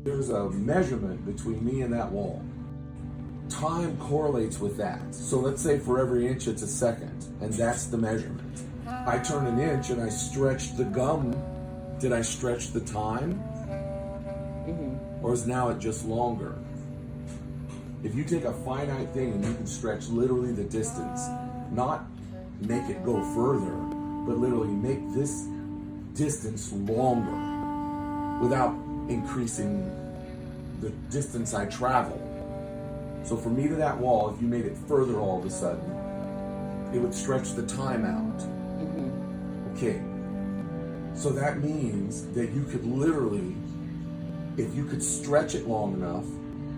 There's a measurement between me and that wall. Time correlates with that. So let's say for every inch it's a second, and that's the measurement. I turn an inch and I stretch the gum. Did I stretch the time? Or is now it just longer? If you take a finite thing and you can stretch literally the distance, not make it go further, but literally make this distance longer without increasing the distance I travel. So for me to that wall, if you made it further all of a sudden, it would stretch the time out. Okay. So that means that you could literally, if you could stretch it long enough,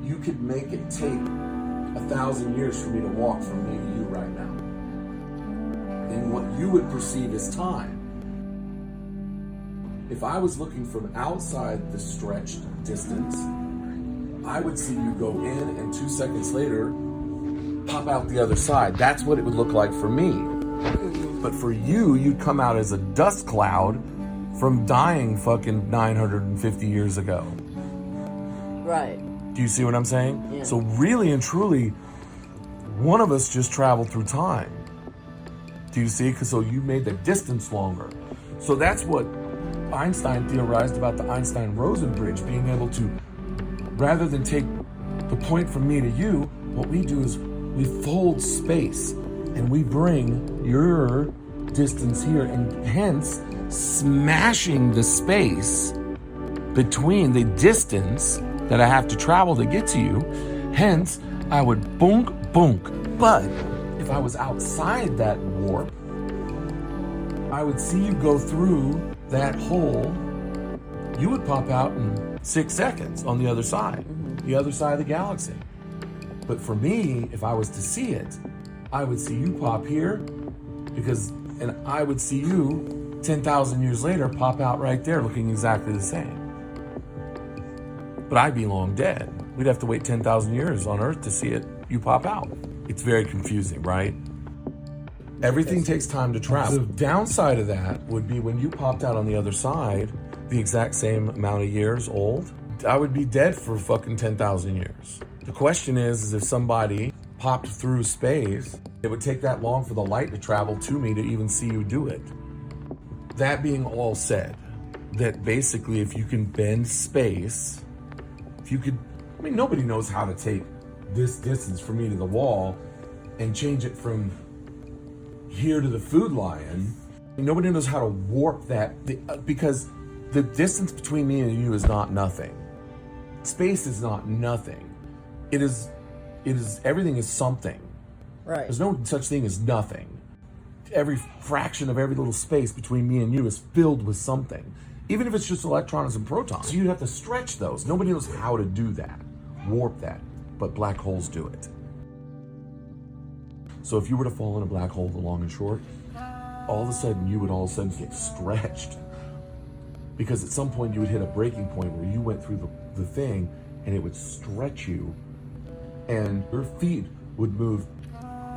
you could make it take 1,000 years for me to walk from me to you right now. And what you would perceive as time. If I was looking from outside the stretched distance, I would see you go in and 2 seconds later, pop out the other side. That's what it would look like for me. But for you, you'd come out as a dust cloud from dying fucking 950 years ago. Right. Do you see what I'm saying? Yeah. So really and truly, one of us just traveled through time. Do you see? So you made the distance longer. So that's what Einstein theorized about the Einstein-Rosen bridge, being able to, rather than take the point from me to you, what we do is we fold space and we bring your distance here, and hence smashing the space between the distance that I have to travel to get to you. Hence, I would boonk, boonk. But if I was outside that warp, I would see you go through that hole. You would pop out in 6 seconds on the other side of the galaxy. But for me, if I was to see it, I would see you pop here, and I would see you 10,000 years later pop out right there looking exactly the same. But I'd be long dead. We'd have to wait 10,000 years on Earth to see you pop out. It's very confusing, right? Everything takes time to travel. The downside of that would be when you popped out on the other side, the exact same amount of years old, I would be dead for fucking 10,000 years. The question is if somebody popped through space, it would take that long for the light to travel to me to even see you do it. That being all said, that basically if you can bend space, nobody knows how to take this distance from me to the wall and change it from here to the Food Lion. Nobody knows how to warp that, because the distance between me and you is not nothing. Space is not nothing. It is, everything is something. Right. There's no such thing as nothing. Every fraction of every little space between me and you is filled with something. Even if it's just electrons and protons. So you'd have to stretch those. Nobody knows how to do that, warp that, but black holes do it. So if you were to fall in a black hole, the long and short, all of a sudden you would get stretched. Because at some point you would hit a breaking point where you went through the thing and it would stretch you, and your feet would move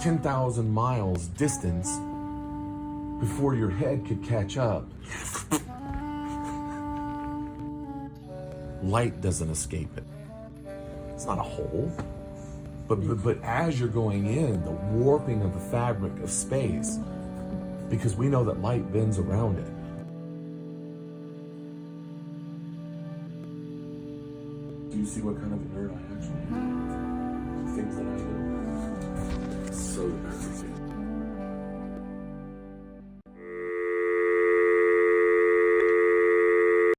10,000 miles distance before your head could catch up. Light doesn't escape it. It's not a hole. But as you're going in, the warping of the fabric of space, because we know that light bends around it. Do you see what kind of a nerd I actually am? The things that I do. So